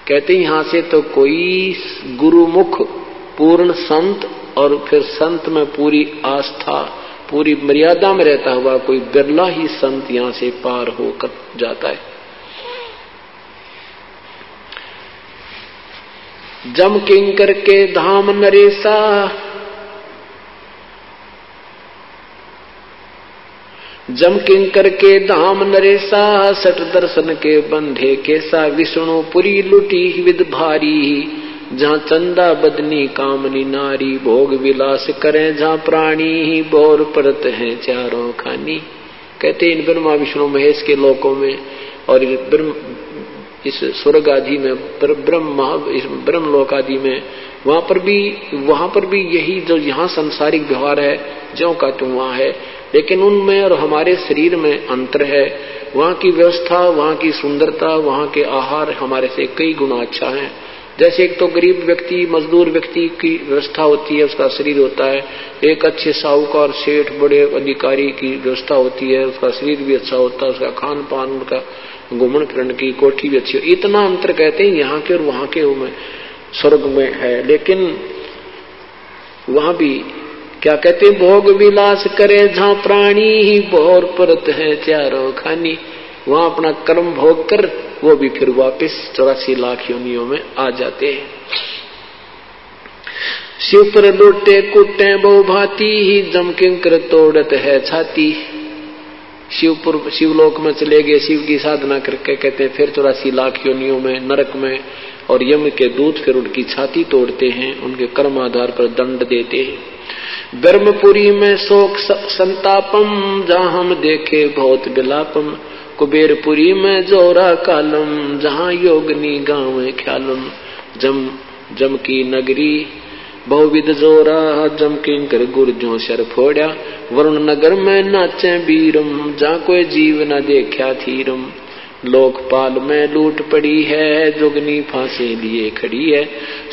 कहते यहां से तो कोई गुरुमुख पूर्ण संत और फिर संत में पूरी आस्था पूरी मर्यादा में रहता हुआ कोई बिरला ही संत यहां से पार होकर जाता है। जम किंकर के धाम नरेसा, जम किंकर के धाम नरेसा, सट दर्शन के बंधे केसा, विष्णुपुरी लुटी विद भारी, जहाँ चंदा बदनी कामनी नारी, भोग विलास करें जहाँ प्राणी, बोर परत हैं चारों खानी। कहते इन ब्रह्मा विष्णु महेश के लोकों में और इस स्वर्ग आदि में ब्रह्म लोक आदि में वहां पर भी यही जो यहाँ सांसारिक व्यवहार है ज्यों का त्यों वहां है, लेकिन उनमें और हमारे शरीर में अंतर है। वहां की व्यवस्था, वहां की सुंदरता, वहां के आहार हमारे से कई गुना अच्छा है। जैसे एक तो गरीब व्यक्ति मजदूर व्यक्ति की व्यवस्था होती है, उसका शरीर होता है, एक अच्छे साहूकार सेठ बड़े अधिकारी की व्यवस्था होती है, उसका शरीर भी अच्छा होता है, उसका खान पान उनका घूमन फिरन की कोठी भी अच्छी हो। इतना अंतर कहते हैं यहाँ के और वहां के में स्वर्ग में है। लेकिन वहां भी क्या कहते हैं, भोग विलास करे जहाँ प्राणी, ही भोर परत है चारों खानी। वहां अपना कर्म भोग कर वो भी फिर वापस 84 लाख योनियों में आ जाते हैं। शिव पर लुटे कुटे बहु भांति, ही जम किंकर तोड़त है छाती। शिवलोक में चले गए, शिव की साधना करके कहते हैं फिर 84 लाख योनियों में नरक में, और यम के दूत फिर उनकी छाती तोड़ते हैं, उनके कर्म आधार पर दंड देते हैं। ब्रह्मपुरी में शोक संतापम, जहाँ हम देखे बहुत विलापम, कुबेरपुरी में जोरा कालम, जहाँ योगनी गाँव ख्यालम। जम की नगरी बहुविध जोरा, जम किंकर गुर्जों सर फोड़ा, वरुण नगर में नाचे बीरम, जहाँ कोई जीव न देखा थीरम। लोकपाल में लूट पड़ी है, जोगनी फांसी लिए खड़ी है,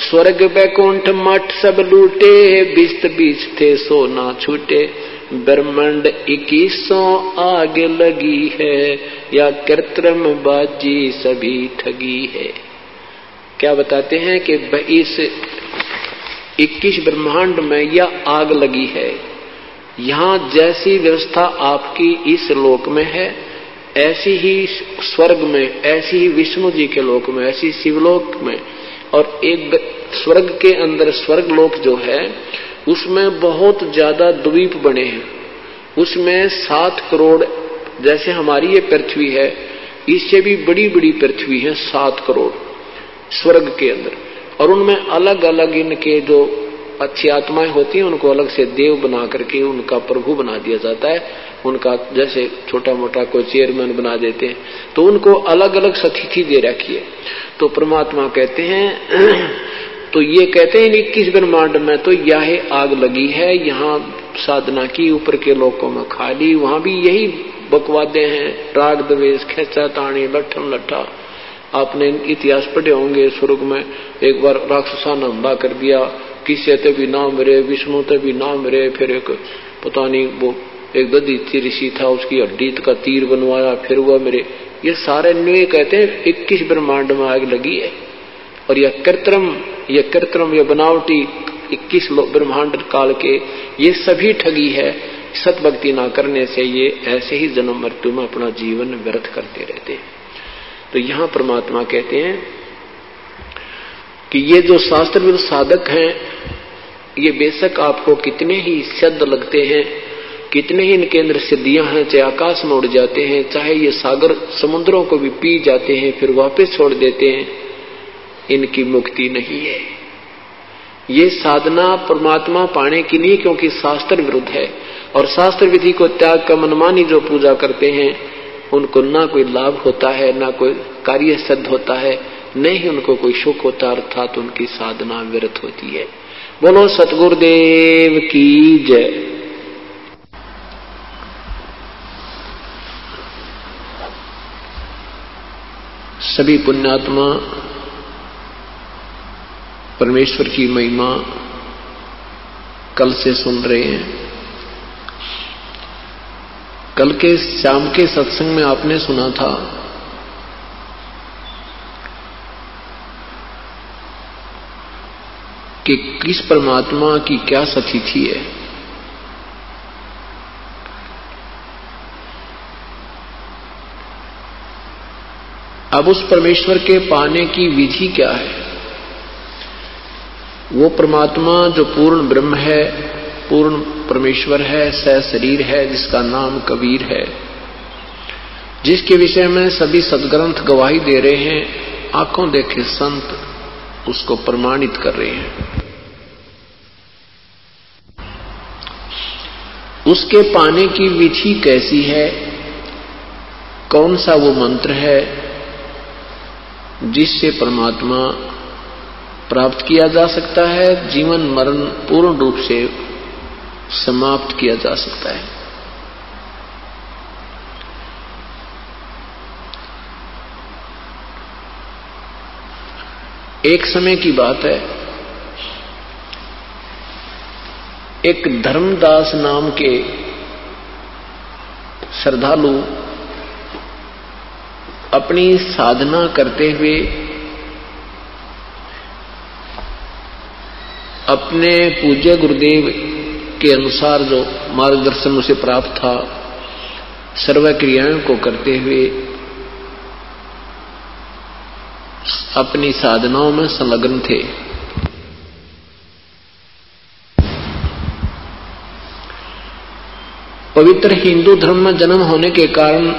स्वर्ग बैकुंठ मठ सब लूटे, बिस्त बीच थे सो ना छूटे। ब्रह्मांड 2100 आगे लगी है, या कृत्रिम बाजी सभी ठगी है। क्या बताते हैं कि इस 21 ब्रह्मांड में यह आग लगी है। यहाँ जैसी व्यवस्था आपकी इस लोक में है, ऐसी ही स्वर्ग में, ऐसी ही विष्णु जी के लोक में, ऐसी शिवलोक में, और एक स्वर्ग के अंदर स्वर्ग लोक जो है उसमें बहुत ज्यादा द्वीप बने हैं। उसमें 7 करोड़, जैसे हमारी ये पृथ्वी है इससे भी बड़ी बड़ी पृथ्वी है 7 करोड़ स्वर्ग के अंदर, और उनमें अलग अलग इनके जो अच्छी आत्माएं होती हैं उनको अलग से देव बना करके उनका प्रभु बना दिया जाता है। उनका जैसे छोटा मोटा कोई चेयरमैन बना देते हैं, तो उनको अलग अलग स्थिति दे रखी है। तो परमात्मा कहते हैं तो ये कहते हैं 21 ब्रह्मांड में तो यह आग लगी है, यहाँ साधना की ऊपर के लोकों में खाली, वहां भी यही बकवादे हैं, राग द्वेष खेचा ताणी लठन लट्ठा। आपने इतिहास पढ़े होंगे, स्वर्ग में एक बार राक्षसा ने हमला कर दिया, किसी ते भी ना मरे, विष्णु ते भी ना मरे, फिर एक पता नहीं वो एक दधीचि ऋषि था, उसकी हड्डी का तीर बनवाया, फिर वह मेरे। ये सारे न्यूय कहते हैं 21 ब्रह्मांड में आग लगी है। और यह कृत्रिम यह बनावटी 21 ब्रह्मांड काल के ये सभी ठगी है। सत भक्ति ना करने से ये ऐसे ही जन्म मृत्यु में अपना जीवन व्यर्थ करते रहते हैं। तो यहाँ परमात्मा कहते हैं कि ये जो शास्त्र विरुद्ध साधक हैं, ये बेशक आपको कितने ही सिद्ध लगते हैं, कितने ही इनके अंदर सिद्धियां हैं, चाहे आकाश में उड़ जाते हैं, चाहे ये सागर समुद्रों को भी पी जाते हैं फिर वापस छोड़ देते हैं, इनकी मुक्ति नहीं है। ये साधना परमात्मा पाने की नहीं, क्योंकि शास्त्र विरुद्ध है, और शास्त्र विधि को त्याग कर मनमानी जो पूजा करते हैं उनको ना कोई लाभ होता है, ना कोई कार्य सिद्ध होता है, न ही उनको कोई सुख होता, अर्थात उनकी साधना व्यर्थ होती है। बोलो सतगुरुदेव की जय। सभी पुण्यात्मा परमेश्वर की महिमा कल से सुन रहे हैं। कल के शाम के सत्संग में आपने सुना था कि किस परमात्मा की क्या सतिथि है। अब उस परमेश्वर के पाने की विधि क्या है? वो परमात्मा जो पूर्ण ब्रह्म है, पूर्ण परमेश्वर है, सशरीर है, जिसका नाम कबीर है, जिसके विषय में सभी सद्ग्रंथ गवाही दे रहे हैं, आंखों देखे संत उसको प्रमाणित कर रहे हैं। उसके पाने की विधि कैसी है? कौन सा वो मंत्र है जिससे परमात्मा प्राप्त किया जा सकता है, जीवन मरण पूर्ण रूप से समाप्त किया जा सकता है? एक समय की बात है, एक धर्मदास नाम के श्रद्धालु अपनी साधना करते हुए अपने पूज्य गुरुदेव के अनुसार जो मार्गदर्शन उसे प्राप्त था, सर्व क्रियाओं को करते हुए अपनी साधनाओं में संलग्न थे। पवित्र हिंदू धर्म में जन्म होने के कारण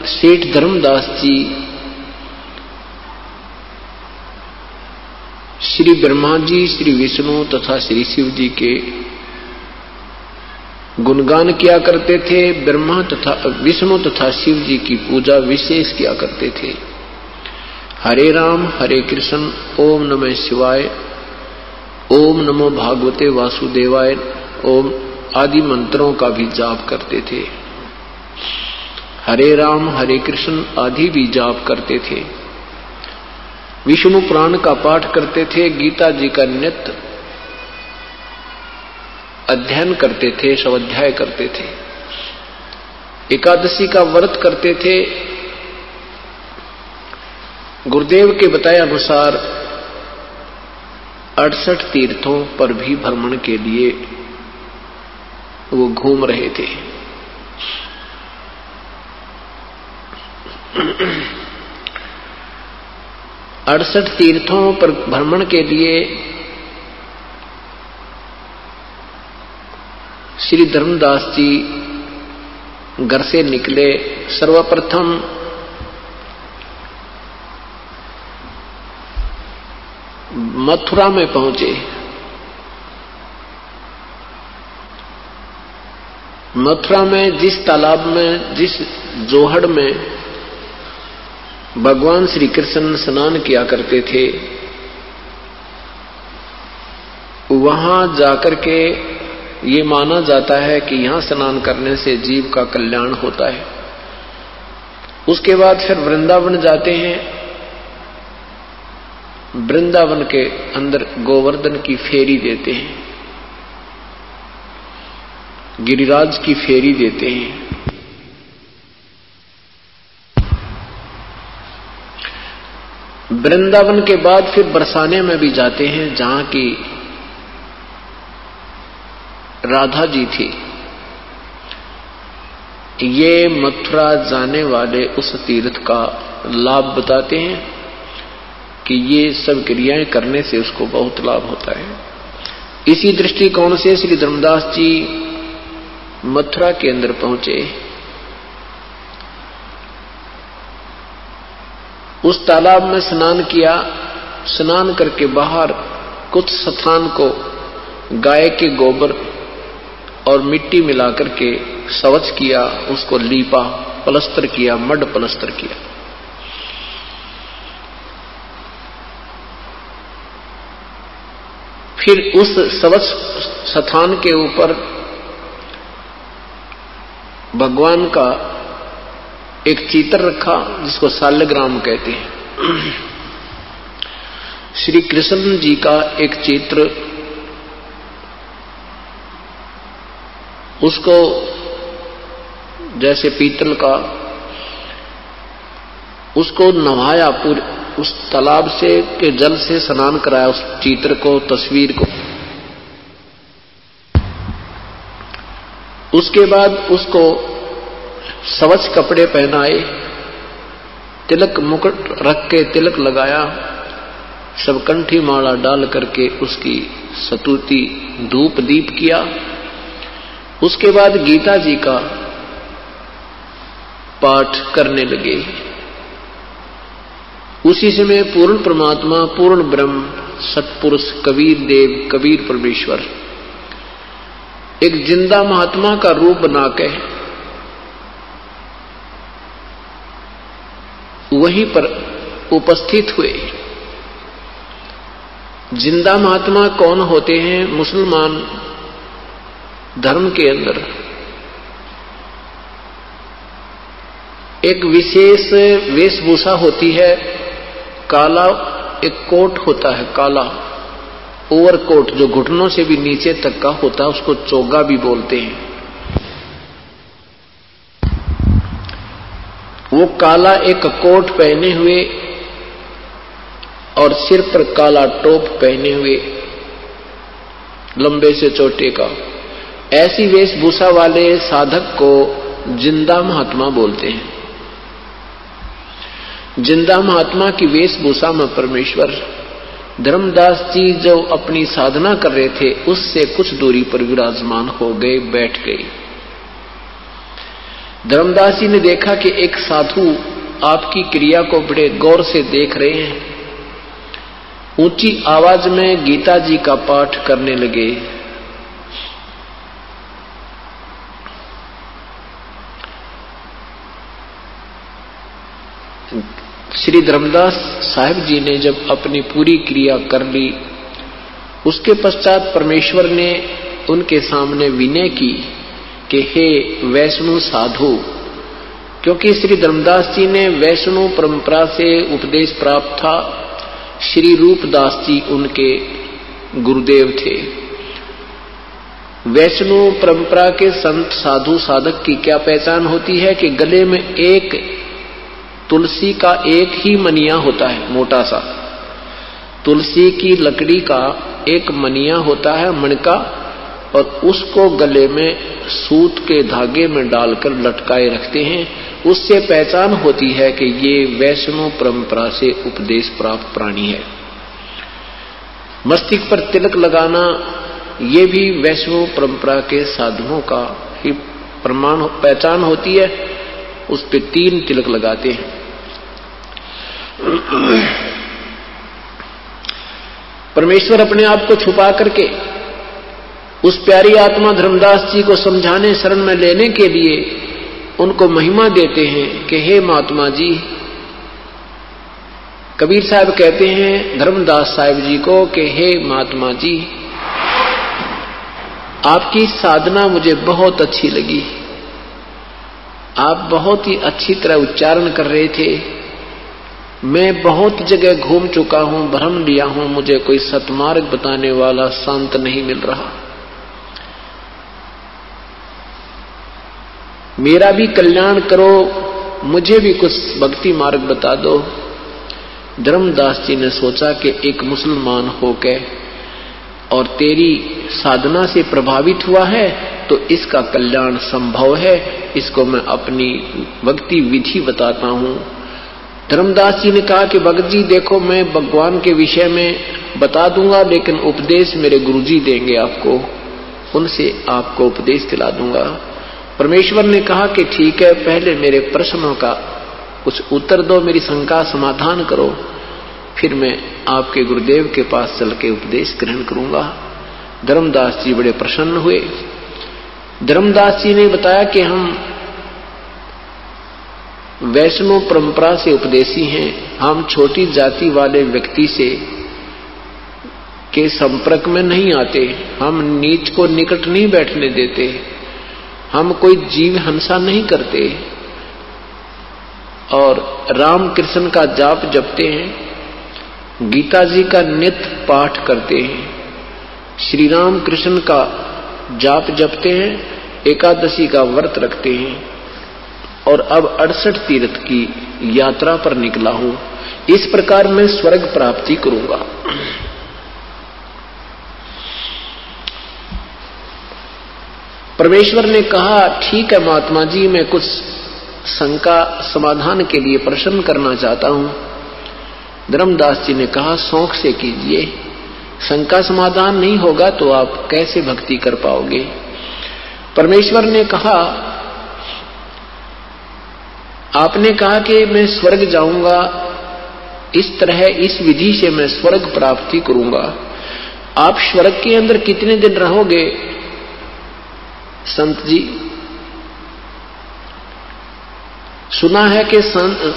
सेठ धर्मदास जी श्री ब्रह्मा जी, श्री विष्णु तथा श्री शिव जी के गुणगान किया करते थे। ब्रह्मा तथा विष्णु तथा शिव जी की पूजा विशेष किया करते थे। हरे राम हरे कृष्ण, ओम नमः शिवाय, ओम नमो भागवते वासुदेवाय, ओम आदि मंत्रों का भी जाप करते थे। हरे राम हरे कृष्ण आदि भी जाप करते थे। विष्णु पुराण का पाठ करते थे। गीता जी का नित्य अध्ययन करते थे, स्वाध्याय करते थे। एकादशी का व्रत करते थे। गुरुदेव के बताए अनुसार 68 तीर्थों पर भी भ्रमण के लिए वो घूम रहे थे। अड़सठ तीर्थों पर भ्रमण के लिए श्री धर्मदास जी घर से निकले। सर्वप्रथम मथुरा में पहुंचे। मथुरा में जिस तालाब में, जिस जोहड़ में भगवान श्री कृष्ण स्नान किया करते थे, वहां जाकर के ये माना जाता है कि यहां स्नान करने से जीव का कल्याण होता है। उसके बाद फिर वृंदावन जाते हैं। वृंदावन के अंदर गोवर्धन की फेरी देते हैं, गिरिराज की फेरी देते हैं। वृंदावन के बाद फिर बरसाने में भी जाते हैं, जहां की राधा जी थी। ये मथुरा जाने वाले उस तीर्थ का लाभ बताते हैं कि ये सब क्रियाएं करने से उसको बहुत लाभ होता है। इसी दृष्टिकोण से श्री धर्मदास जी मथुरा के अंदर पहुंचे। उस तालाब में स्नान किया। स्नान करके बाहर कुछ स्थान को गाय के गोबर और मिट्टी मिलाकर के स्वच्छ किया, उसको लीपा, प्लस्तर किया, मड प्लस्तर किया। फिर उस स्वच्छ स्थान के ऊपर भगवान का एक चित्र रखा, जिसको शाल्यग्राम कहते हैं। श्री कृष्ण जी का एक चित्र, उसको जैसे पीतल का, उसको नहाया, पूरे उस तालाब से के जल से स्नान कराया, उस चित्र को, तस्वीर को। उसके बाद उसको स्वच्छ कपड़े पहनाए, तिलक मुकुट रख के तिलक लगाया, सब कंठी माला डाल करके उसकी स्तुति धूप दीप किया। उसके बाद गीता जी का पाठ करने लगे। उसी समय पूर्ण परमात्मा, पूर्ण ब्रह्म, सतपुरुष कबीर देव, कबीर परमेश्वर एक जिंदा महात्मा का रूप बना के वहीं पर उपस्थित हुए। जिंदा महात्मा कौन होते हैं? मुसलमान धर्म के अंदर एक विशेष वेशभूषा होती है, काला एक कोट होता है, काला ओवरकोट जो घुटनों से भी नीचे तक का होता है, उसको चोगा भी बोलते हैं। वो काला एक कोट पहने हुए और सिर पर काला टोप पहने हुए, लंबे से चोटे का, ऐसी वेशभूषा वाले साधक को जिंदा महात्मा बोलते हैं। जिंदा महात्मा की वेशभूषा में परमेश्वर, धर्मदास जी जो अपनी साधना कर रहे थे उससे कुछ दूरी पर विराजमान हो गए, बैठ गए। धर्मदास जी ने देखा कि एक साधु आपकी क्रिया को बड़े गौर से देख रहे हैं। ऊंची आवाज में गीता जी का पाठ करने लगे। श्री धर्मदास साहिब जी ने जब अपनी पूरी क्रिया कर ली, उसके पश्चात परमेश्वर ने उनके सामने विनय की कि हे वैष्णु साधु, क्योंकि श्री धर्मदास जी ने वैष्णु परंपरा से उपदेश प्राप्त था। श्री रूपदास जी उनके गुरुदेव थे। वैष्णु परंपरा के संत साधु साधक की क्या पहचान होती है कि गले में एक तुलसी का एक ही मनिया होता है, मोटा सा तुलसी की लकड़ी का एक मनिया होता है, मणका, और उसको गले में सूत के धागे में डालकर लटकाए रखते हैं। उससे पहचान होती है कि ये वैष्णव परंपरा से उपदेश प्राप्त प्राणी है। मस्तिष्क पर तिलक लगाना ये भी वैष्णव परंपरा के साधुओं का ही प्रमाण पहचान होती है। उस पे 3 तिलक लगाते हैं। परमेश्वर अपने आप को छुपा करके उस प्यारी आत्मा धर्मदास जी को समझाने, शरण में लेने के लिए उनको महिमा देते हैं कि हे महात्मा जी। कबीर साहब कहते हैं धर्मदास साहिब जी को कि हे महात्मा जी, आपकी साधना मुझे बहुत अच्छी लगी। आप बहुत ही अच्छी तरह उच्चारण कर रहे थे। मैं बहुत जगह घूम चुका हूं, भ्रम लिया हूं, मुझे कोई सतमार्ग बताने वाला संत नहीं मिल रहा। मेरा भी कल्याण करो, मुझे भी कुछ भक्ति मार्ग बता दो। धर्मदास जी ने सोचा कि एक मुसलमान होकर और तेरी साधना से प्रभावित हुआ है तो इसका कल्याण संभव है, इसको मैं अपनी भक्ति विधि बताता हूं। धर्मदास जी ने कहा कि भगत जी देखो, मैं भगवान के विषय में बता दूंगा, लेकिन उपदेश मेरे गुरुजी देंगे आपको, उनसे आपको उपदेश दिला दूंगा। परमेश्वर ने कहा कि ठीक है, पहले मेरे प्रश्नों का कुछ उत्तर दो, मेरी शंका समाधान करो, फिर मैं आपके गुरुदेव के पास चल के उपदेश ग्रहण करूंगा। धर्मदास जी बड़े प्रसन्न हुए। धर्मदास जी ने बताया कि हम वैष्णव परंपरा से उपदेशी हैं, हम छोटी जाति वाले व्यक्ति से के संपर्क में नहीं आते, हम नीच को निकट नहीं बैठने देते, हम कोई जीव हिंसा नहीं करते और राम कृष्ण का जाप जपते हैं, गीता जी का नित्य पाठ करते हैं, श्री राम कृष्ण का जाप जपते हैं, एकादशी का व्रत रखते हैं और अब 68 तीर्थ की यात्रा पर निकला हूं। इस प्रकार मैं स्वर्ग प्राप्ति करूंगा। परमेश्वर ने कहा, ठीक है महात्मा जी, मैं कुछ शंका समाधान के लिए प्रश्न करना चाहता हूं। धर्मदास जी ने कहा, शौक से कीजिए, शंका समाधान नहीं होगा तो आप कैसे भक्ति कर पाओगे। परमेश्वर ने कहा, आपने कहा कि मैं स्वर्ग जाऊंगा, इस तरह इस विधि से मैं स्वर्ग प्राप्ति करूंगा। आप स्वर्ग के अंदर कितने दिन रहोगे संत जी? सुना है कि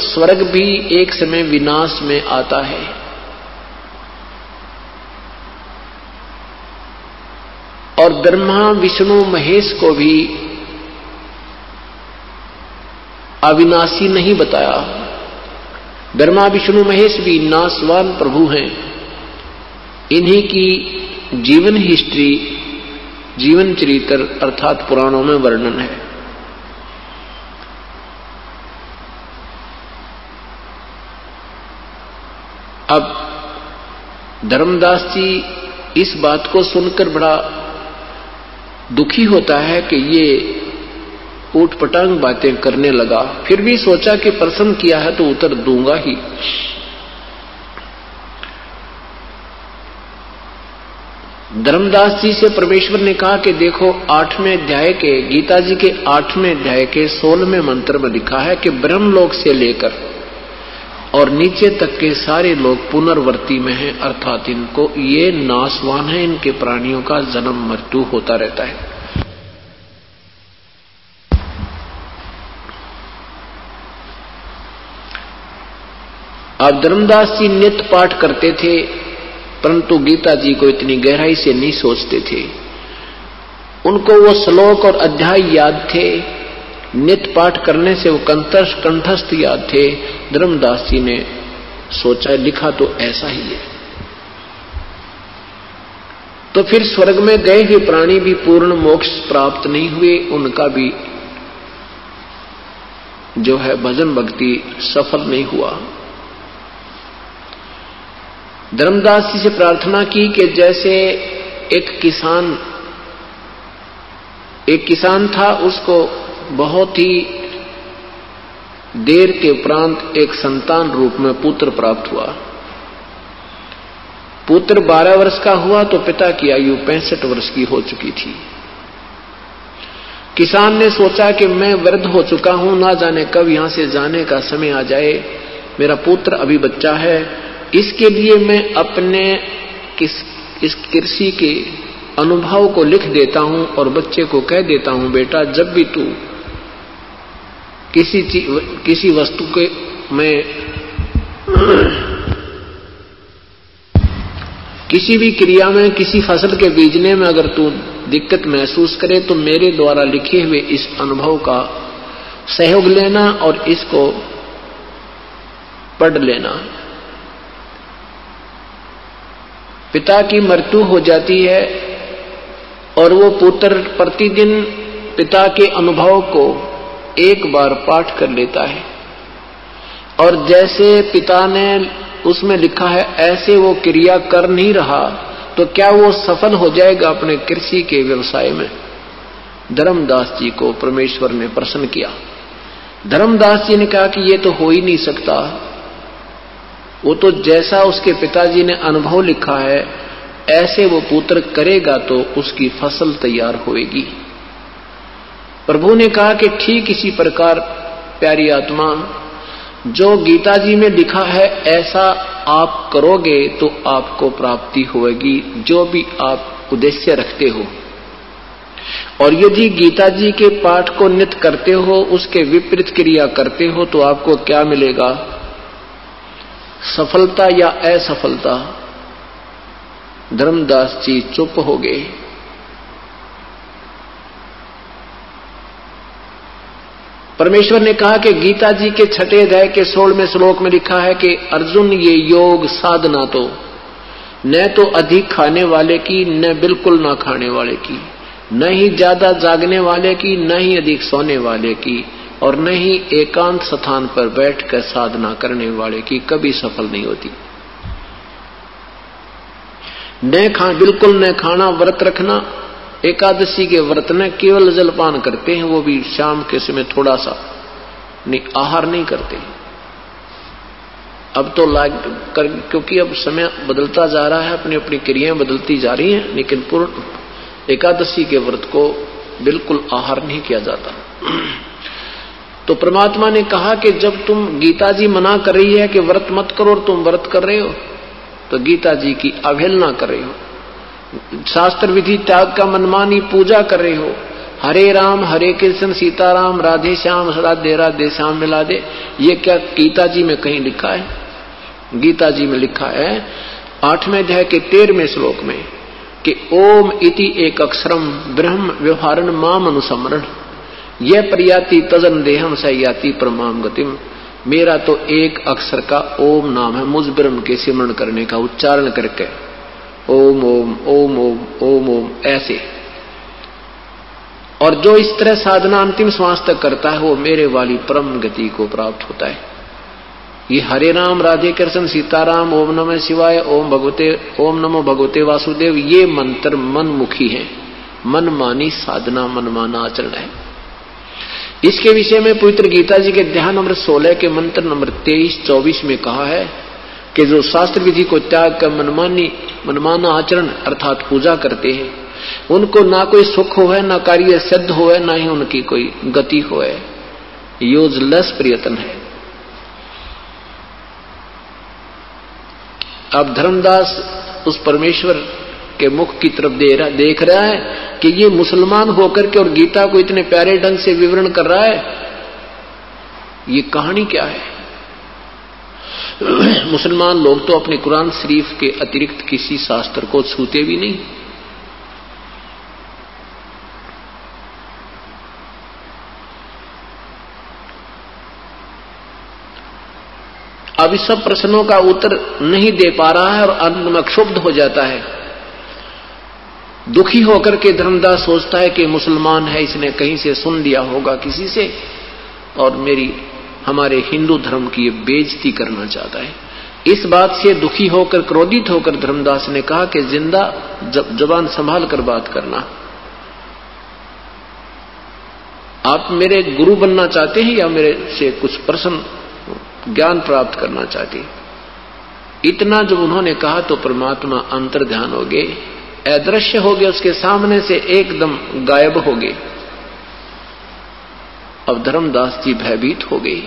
स्वर्ग भी एक समय विनाश में आता है। और ब्रह्मा विष्णु महेश को भी अविनाशी नहीं बताया। ब्रह्मा विष्णु महेश भी नाशवान प्रभु हैं। इन्हीं की जीवन हिस्ट्री, जीवन चरित्र अर्थात पुराणों में वर्णन है। अब धर्मदास जी इस बात को सुनकर बड़ा दुखी होता है कि ये ऊटपटांग बातें करने लगा। फिर भी सोचा कि प्रश्न किया है तो उत्तर दूंगा ही। धर्मदास जी से परमेश्वर ने कहा कि देखो, 8वें अध्याय के, गीता जी के 8वें अध्याय के 16वें मंत्र में लिखा है कि ब्रह्मलोक से लेकर और नीचे तक के सारे लोग पुनर्वर्ती में हैं, अर्थात इनको ये नाशवान है, इनके प्राणियों का जन्म मृत्यु होता रहता है। अब धर्मदास जी नित्य पाठ करते थे, परंतु गीता जी को इतनी गहराई से नहीं सोचते थे। उनको वो श्लोक और अध्याय याद थे, नित्य पाठ करने से वो कंठस्थ याद थे। धर्मदास जी ने सोचा, लिखा तो ऐसा ही है। तो फिर स्वर्ग में गए हुए प्राणी भी पूर्ण मोक्ष प्राप्त नहीं हुए, उनका भी जो है भजन भक्ति सफल नहीं हुआ। धर्मदास जी से प्रार्थना की कि जैसे एक किसान था, उसको बहुत ही देर के उपरांत एक संतान रूप में पुत्र प्राप्त हुआ। पुत्र 12 वर्ष का हुआ तो पिता की आयु 65 वर्ष की हो चुकी थी। किसान ने सोचा कि मैं वृद्ध हो चुका हूं, ना जाने कब यहां से जाने का समय आ जाए, मेरा पुत्र अभी बच्चा है, इसके लिए मैं अपने इस कृषि के अनुभव को लिख देता हूं और बच्चे को कह देता हूं, बेटा जब भी तू किसी वस्तु के में किसी भी क्रिया में, किसी फसल के बीजने में अगर तू दिक्कत महसूस करे तो मेरे द्वारा लिखे हुए इस अनुभव का सहयोग लेना और इसको पढ़ लेना। पिता की मृत्यु हो जाती है और वो पुत्र प्रतिदिन पिता के अनुभव को एक बार पाठ कर लेता है और जैसे पिता ने उसमें लिखा है ऐसे वो क्रिया कर नहीं रहा तो क्या वो सफल हो जाएगा अपने कृषि के व्यवसाय में? धर्मदास जी को परमेश्वर ने प्रसन्न किया। धर्मदास जी ने कहा कि ये तो हो ही नहीं सकता, वो तो जैसा उसके पिताजी ने अनुभव लिखा है ऐसे वो पुत्र करेगा तो उसकी फसल तैयार होएगी। प्रभु ने कहा कि ठीक इसी प्रकार प्यारी आत्मा, जो गीता जी में लिखा है ऐसा आप करोगे तो आपको प्राप्ति होगी, जो भी आप उद्देश्य रखते हो। और यदि गीता जी के पाठ को नित्य करते हो, उसके विपरीत क्रिया करते हो तो आपको क्या मिलेगा? सफलता या असफलता? धर्मदास जी चुप हो गए। परमेश्वर ने कहा कि गीता जी के 6वें अध्याय के 16वें श्लोक में लिखा है कि अर्जुन, ये योग साधना तो न तो अधिक खाने वाले की, न बिल्कुल ना खाने वाले की, न ही ज्यादा जागने वाले की, न ही अधिक सोने वाले की, और न ही एकांत स्थान पर बैठकर साधना करने वाले की कभी सफल नहीं होती। बिल्कुल न खाना, व्रत रखना, एकादशी के व्रत में केवल जलपान करते हैं, वो भी शाम के समय थोड़ा सा, नहीं आहार नहीं करते। अब तो क्योंकि अब समय बदलता जा रहा है, अपनी अपनी क्रियाएं बदलती जा रही हैं, लेकिन पूर्ण एकादशी के व्रत को बिल्कुल आहार नहीं किया जाता। तो परमात्मा ने कहा कि जब तुम, गीता जी मना कर रही है कि व्रत मत करो और तुम व्रत कर रहे हो, तो गीता जी की अवहेलना कर रहे हो, शास्त्र विधि त्याग का मनमानी पूजा कर रहे हो। हरे राम हरे कृष्ण सीताराम राधे श्याम राधे राधे श्याम मिला दे, ये क्या गीता जी में कहीं लिखा है? गीता जी में लिखा है 8वें अध्याय के 13वें श्लोक में कि ओम इति एक अक्षरम ब्रह्म व्यवहारण माम अनुसमरण, यह प्रयाति तजन देहम सयाति परमाम गतिम। मेरा तो एक अक्षर का ओम नाम है, मुझ ब्रह्म के सिमरण करने का उच्चारण करके ओम ओम ओम ओम ओम ओम ऐसे, और जो इस तरह साधना अंतिम श्वास तक करता है वो मेरे वाली परम गति को प्राप्त होता है। ये हरे राम राधे कृष्ण सीताराम ओम नमः शिवाय ओम नमो भगवते वासुदेव, ये मंत्र मनमुखी है, मनमानी साधना मनमाना आचरण है। इसके विषय में पवित्र गीता जी के अध्याय नंबर 16 के मंत्र नंबर 23-24 में कहा है कि जो शास्त्र विधि को त्याग कर मनमाना आचरण अर्थात पूजा करते हैं, उनको ना कोई सुख हो है, ना कार्य सिद्ध हो है, ना ही उनकी कोई गति हो है, यूजलेस प्रयत्न है। अब धर्मदास उस परमेश्वर के मुख की तरफ देख रहा है कि ये मुसलमान होकर के और गीता को इतने प्यारे ढंग से विवरण कर रहा है, ये कहानी क्या है? मुसलमान लोग तो अपने कुरान शरीफ के अतिरिक्त किसी शास्त्र को छूते भी नहीं। अब इस सब प्रश्नों का उत्तर नहीं दे पा रहा है और अंत में क्षुब्ध हो जाता है। दुखी होकर के धर्मदास सोचता है कि मुसलमान है, इसने कहीं से सुन लिया होगा किसी से और हमारे हिंदू धर्म की बेइज्जती करना चाहता है। इस बात से दुखी होकर क्रोधित होकर धर्मदास ने कहा कि जिंदा जबान संभाल कर बात करना। आप मेरे गुरु बनना चाहते हैं या मेरे से कुछ प्रश्न ज्ञान प्राप्त करना चाहते? इतना जब उन्होंने कहा तो परमात्मा अंतर ध्यान हो गए, अदृश्य हो गए, उसके सामने से एकदम गायब हो गए। अब धर्मदास जी भयभीत हो गए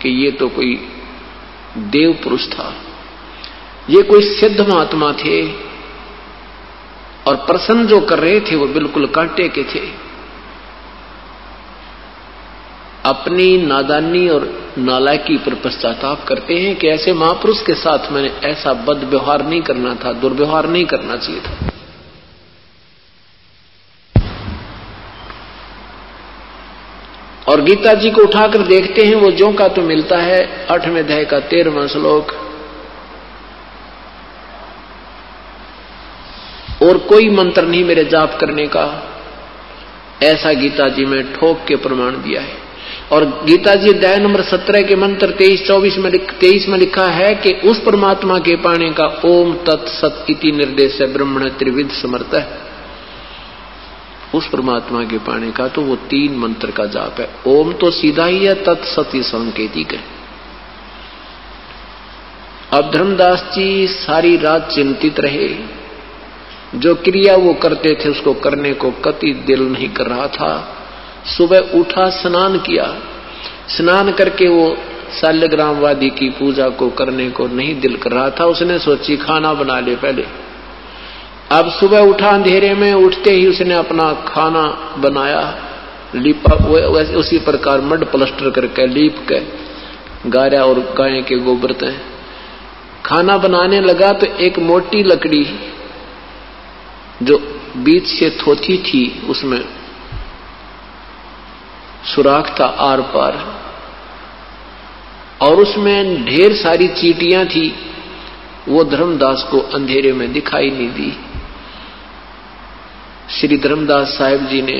कि ये तो कोई देव पुरुष था, ये कोई सिद्ध महात्मा थे और प्रश्न जो कर रहे थे वो बिल्कुल कांटे के थे। अपनी नादानी और नालायकी पर पश्चाताप करते हैं कि ऐसे महापुरुष के साथ मैंने ऐसा बद व्यवहार नहीं करना था, दुर्व्यवहार नहीं करना चाहिए था। और गीता जी को उठाकर देखते हैं, वो ज्यों का तो मिलता है 8वें अध्याय का 13वां श्लोक, और कोई मंत्र नहीं मेरे जाप करने का, ऐसा गीता जी में ठोक के प्रमाण दिया है। और गीता जी अध्याय नंबर 17 के मंत्र 23 में लिखा है कि उस परमात्मा के पाने का ओम तत्सत इति निर्देश ब्रह्मण त्रिविध समर्थ है। उस परमात्मा के पाने का तो वो 3 मंत्र का जाप है। ओम तो सीधा ही है, तत्सत ही सांकेतिक है। अब धर्मदास जी सारी रात चिंतित रहे, जो क्रिया वो करते थे उसको करने को कति दिल नहीं कर रहा था। सुबह उठा, स्नान किया, स्नान करके वो शाल्यग्रामवादी की पूजा को करने को नहीं दिल कर रहा था। उसने सोची खाना बना ले पहले। अब सुबह उठा, अंधेरे में उठते ही उसने अपना खाना बनाया, लीपा, उसी प्रकार मड प्लस्टर करके लीप के गारा और गाय के गोबर से खाना बनाने लगा। तो एक मोटी लकड़ी जो बीच से थोथी थी, उसमें सुराख था आर पार, और उसमें ढेर सारी चींटियां थी। वो धर्मदास को अंधेरे में दिखाई नहीं दी। श्री धर्मदास साहिब जी ने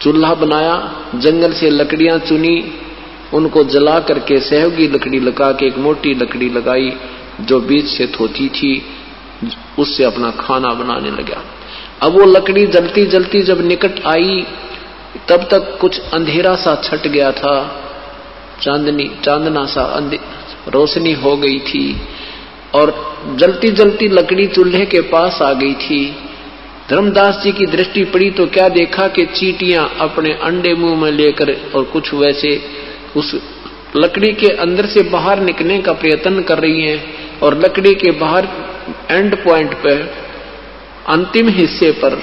चूल्हा बनाया, जंगल से लकड़ियां चुनी, उनको जला करके सहयोगी लकड़ी लगा के एक मोटी लकड़ी लगाई जो बीच से थोथी थी, उससे अपना खाना बनाने लगा। अब वो लकड़ी जलती जलती जब निकट आई तब तक कुछ अंधेरा सा छट गया था, चांदना सा रोशनी हो गई थी और जलती जलती लकड़ी चूल्हे के पास आ गई थी। धर्मदास जी की दृष्टि पड़ी तो क्या देखा कि चींटियां अपने अंडे मुंह में लेकर और कुछ वैसे उस लकड़ी के अंदर से बाहर निकलने का प्रयत्न कर रही हैं और लकड़ी के बाहर एंड पॉइंट पर अंतिम हिस्से पर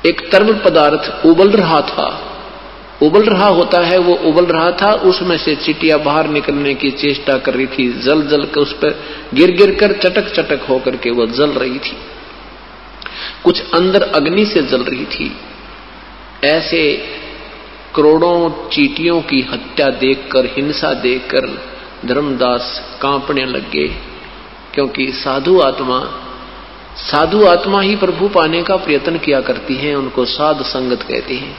एक तरल पदार्थ उबल रहा था। उबल रहा होता है, वो उबल रहा था, उसमें से चींटियां बाहर निकलने की चेष्टा कर रही थी। जल जल कर उस पर गिर गिर कर चटक चटक होकर के वो जल रही थी, कुछ अंदर अग्नि से जल रही थी। ऐसे करोड़ों चींटियों की हत्या देखकर, हिंसा देखकर धर्मदास कांपने लगे, क्योंकि साधु आत्मा ही प्रभु पाने का प्रयत्न किया करती है, उनको साध संगत कहते हैं।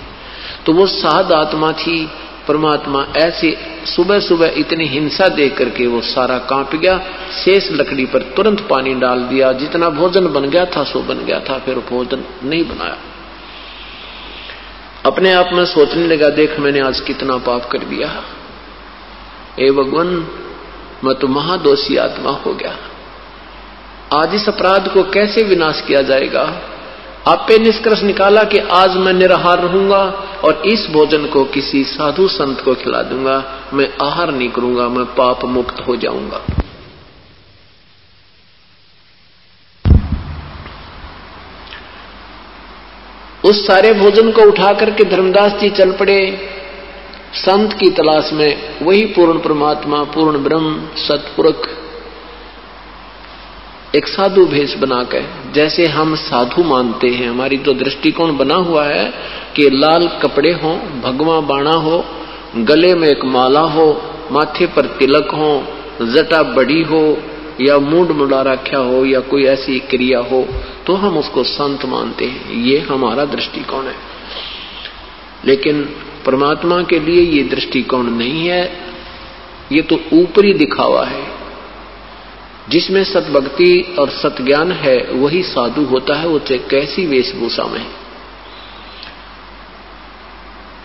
तो वो साध आत्मा थी। परमात्मा ऐसे सुबह सुबह इतनी हिंसा देख करके वो सारा कांप गया। शेष लकड़ी पर तुरंत पानी डाल दिया, जितना भोजन बन गया था सो बन गया था, फिर भोजन नहीं बनाया। अपने आप में सोचने लगा, देख मैंने आज कितना पाप कर दिया, हे भगवान मैं तो महादोषी आत्मा हो गया। आज इस अपराध को कैसे विनाश किया जाएगा। आप पे निष्कर्ष निकाला कि आज मैं निराहार रहूंगा और इस भोजन को किसी साधु संत को खिला दूंगा, मैं आहार नहीं करूंगा, मैं पाप मुक्त हो जाऊंगा। उस सारे भोजन को उठा करके धर्मदास जी चल पड़े संत की तलाश में। वही पूर्ण परमात्मा, पूर्ण ब्रह्म, सतपुरुष एक साधु भेष बनाकर, जैसे हम साधु मानते हैं, हमारी जो दृष्टिकोण बना हुआ है कि लाल कपड़े हो, भगवा बाणा हो, गले में एक माला हो, माथे पर तिलक हो, जटा बड़ी हो या मूड मुड़ा रखा हो या कोई ऐसी क्रिया हो, तो हम उसको संत मानते हैं। ये हमारा दृष्टिकोण है। लेकिन परमात्मा के लिए ये दृष्टिकोण नहीं है, ये तो ऊपरी दिखावा है। जिसमें सतभक्ति और सतज्ञान है वही साधु होता है, वो चाहे कैसी वेशभूषा में।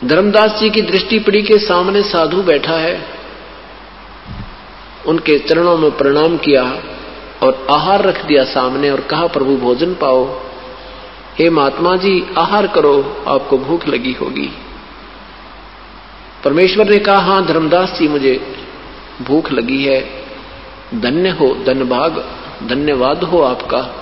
धर्मदास जी की दृष्टि पड़ी के सामने साधु बैठा है, उनके चरणों में प्रणाम किया और आहार रख दिया सामने और कहा प्रभु भोजन पाओ। हे महात्मा जी आहार करो, आपको भूख लगी होगी। परमेश्वर ने कहा हां धर्मदास जी मुझे भूख लगी है, धन्य हो, धन्यभाग, धन्यवाद हो आपका,